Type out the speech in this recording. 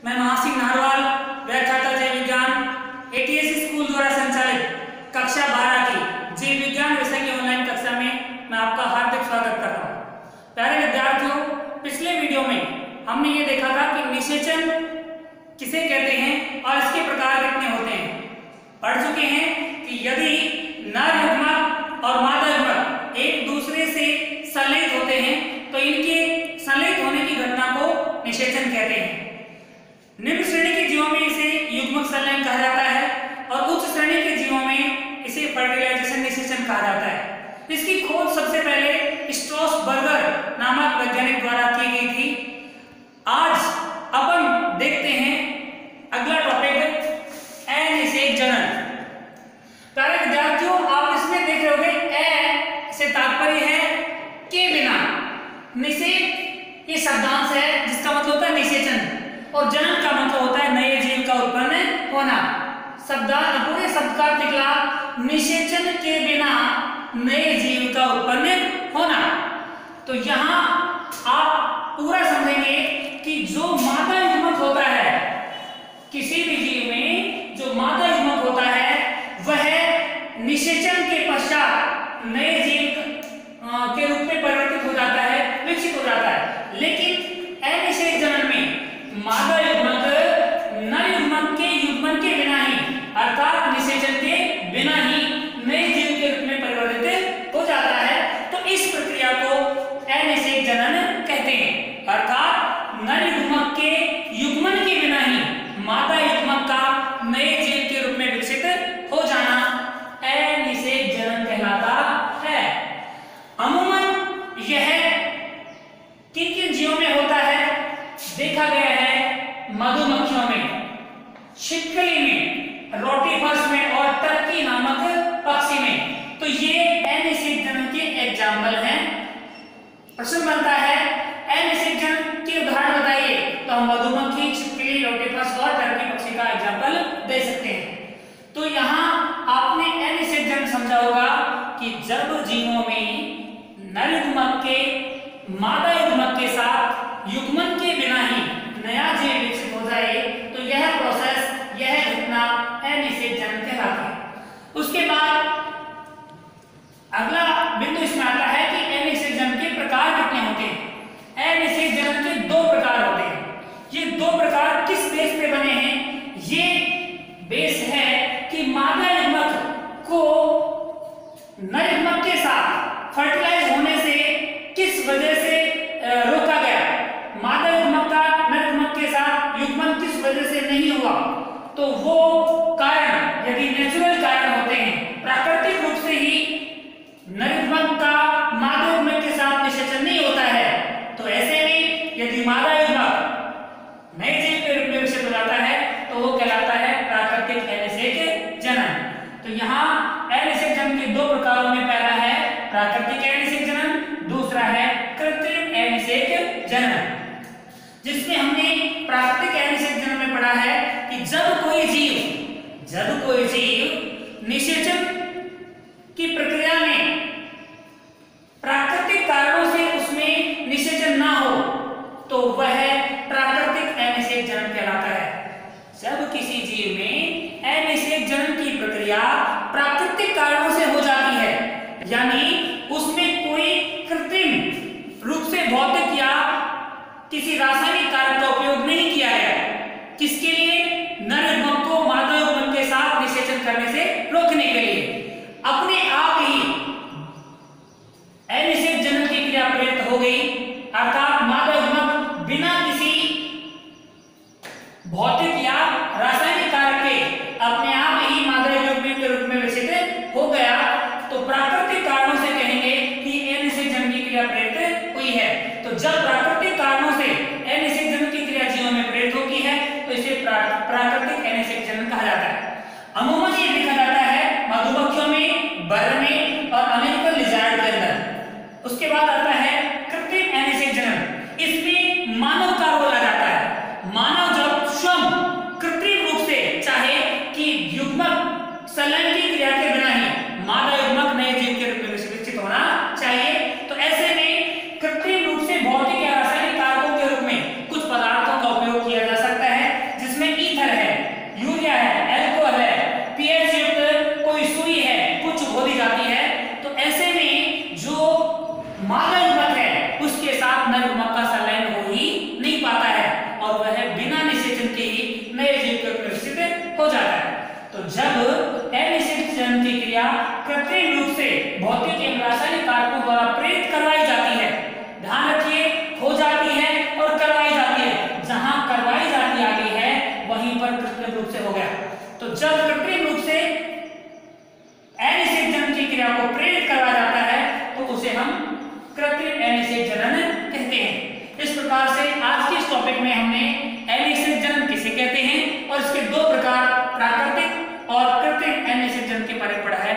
मैं महासिंह नारवाल, व्याख्याता जैव विज्ञान एटीएस स्कूल द्वारा संचालित कक्षा 12 की जीव विज्ञान विषय की ऑनलाइन कक्षा में मैं आपका हार्दिक स्वागत करता हूँ। प्यारे विद्यार्थियों, पिछले वीडियो में हमने ये देखा था कि निषेचन किसे कहते हैं और इसके प्रकार कितने होते हैं। पढ़ चुके हैं कि यदि नर युग्मक और मादा युग्मक एक दूसरे से संलयित होते हैं तो इनके संलयित होने की घटना को निषेचन कहते हैं। निम्न श्रेणी के जीवों में इसे युग्मक संलयन कहा जाता है और उच्च श्रेणी के जीवों में इसे फर्टिलाइजेशन निषेचन कहा जाता है। इसकी खोज सबसे पहले स्ट्रॉसबर्गर नामक वैज्ञानिक द्वारा की गई थी। आज अपन देखते हैं अगला टॉपिक, अनिषेक जनन। प्यारे विद्यार्थियों, आप इसमें देख रहे होंगे ए से तात्पर्य है के बिना। निषेक ये शब्दांश है जिसका मतलब होता है निषेचन और जनन का मतलब होता है नए जीव का उत्पन्न होना। पूरे शब्द का अर्थ निकला निषेचन के बिना नए जीव का उत्पन्न होना। तो यहाँ आप पूरा समझेंगे कि जो मादा युग्मक होता है, किसी भी जीव में जो मादा युग्मक होता है वह निषेचन के पश्चात नए जीव के रूप में परिवर्तित हो जाता है, विकसित हो जाता है। लेकिन अनिषेक जनन में मादा युग्मक नर युग्मक के युग्मन के बिना ही, अर्थात निषेचन के बिना ही नए जीव के रूप में परिवर्तित हो जाता है। तो इस प्रक्रिया को अनिषेक जनन कहते हैं। अर्थात नर युग्मक के युग्मन के बिना ही मादा युग्मक का नए जीव के रूप में विकसित हो जाना अनिषेक जनन कहलाता है। अमूमन यह किन किन जीवों में होता है? देखा गया है मधुमक्खियों में, छिपकली में, रोटीफर्स में और टर्की नामक पक्षी में। तो ये अनिषेक जनन के एग्जाम्पल हैं। प्रश्न बनता है अनिषेक जनन के उदाहरण बताइए, तो हम मधुमक्खी, छिपकली, रोटीफर्स और टर्की पक्षी का एग्जाम्पल दे सकते हैं। तो यहाँ आपने अनिषेक जनन समझा होगा कि जब जीवों में नर युग्मक के मादा युग्मक के साथ युग्मन के बिना ही नया जीव विकसित हो जाए तो यह प्रोसेस, यह घटना अनिषेक जनन कहलाती है। उसके बाद अगला बिंदु इसमें आता है कि अनिषेक जनन के प्रकार कितने होते हैं। अनिषेक जनन के दो प्रकार होते हैं। ये दो प्रकार किस बेस पे बने हैं? ये बेस है कि मादा युग्मक को नर युग्मक के साथ फर्टिलाइज होने से किस वजह से रोका गया, मादा युग्मक का नर युग्मक के साथ युग्मन किस वजह से नहीं हुआ। तो वो कारण यदि नेचुरल कारण होते हैं, प्राकृतिक रूप से ही नर युग्मक का मादा युग्मक के साथ निषेचन नहीं होता है, तो ऐसे में यदि मादा युग्मक नए जीव के रूप में विकसित हो जाता है तो वो कहलाता है प्राकृतिक अनिषेक जनन। तो यहाँ अनिषेक जनन के दो प्रकारों में पहला है प्राकृतिक अनिषेक जनन, दूसरा है कृत्रिम अनिषेक जनन। जिसमें हमने प्राकृतिक अनिषेक जनन में पढ़ा है कि जब कोई जीव निषेचन की प्रक्रिया में प्राकृतिक कारणों से उसमें निषेचन ना हो तो वह प्राकृतिक अनिषेक जनन कहलाता है। जब किसी जीव में अनिषेक जनन की प्रक्रिया प्राकृतिक कारणों से हो जाती है, यानी उसमें कोई कृत्रिम रूप से भौतिक या किसी रासायनिक कारक का उपयोग नहीं किया गया, किसके लिए? नर युग्मक को मादा युग्मक के साथ निषेचन करने से रोकने के लिए। अपने आप ही अनिषेक जनन की क्रिया प्रेरित हो गई, अर्थात मादा युग्मक बिना किसी भौतिक या रासायनिक कारक के अपने आप ही मादा युग्मक के रूप में विकसित हो गया। तो प्राकृतिक कारणों से कहेंगे कि अनिषेक जनन की क्रिया प्रेरित हुई है। तो जब प्राकृतिक कारणों से अनिषेक जनन की क्रिया जीवों में प्रेरित होती है तो इसे प्राकृतिक अनिषेक जनन कहा जाता है। अमूमन ये देखा जाता है मधुमक्खियों में, बर में हमारी मक्का संलयन हो ही नहीं पाता है और वह बिना निषेचन के ही नए जीव विकसित हो जाता है। तो जब अनिषेचन की क्रिया कृत्रिम रूप से भौतिक एवं रासायनिक कारकों द्वारा प्रेरित करवाई जाती है, ध्यान रखिए, हो जाती है और करवाई जाती है, जहां करवाई जाती आगे है वहीं पर कृत्रिम रूप से हो गया। तो जब कृत्रिम रूप से अनिषेचन की क्रिया को प्रेरित करवाया जाता है तो उसे हम कृत्रिम अनिषेक जनन कहते हैं। इस प्रकार से आज के इस टॉपिक में हमने अनिषेक जनन किसे कहते हैं और इसके दो प्रकार प्राकृतिक और कृत्रिम अनिषेक जनन के बारे में पढ़ा है।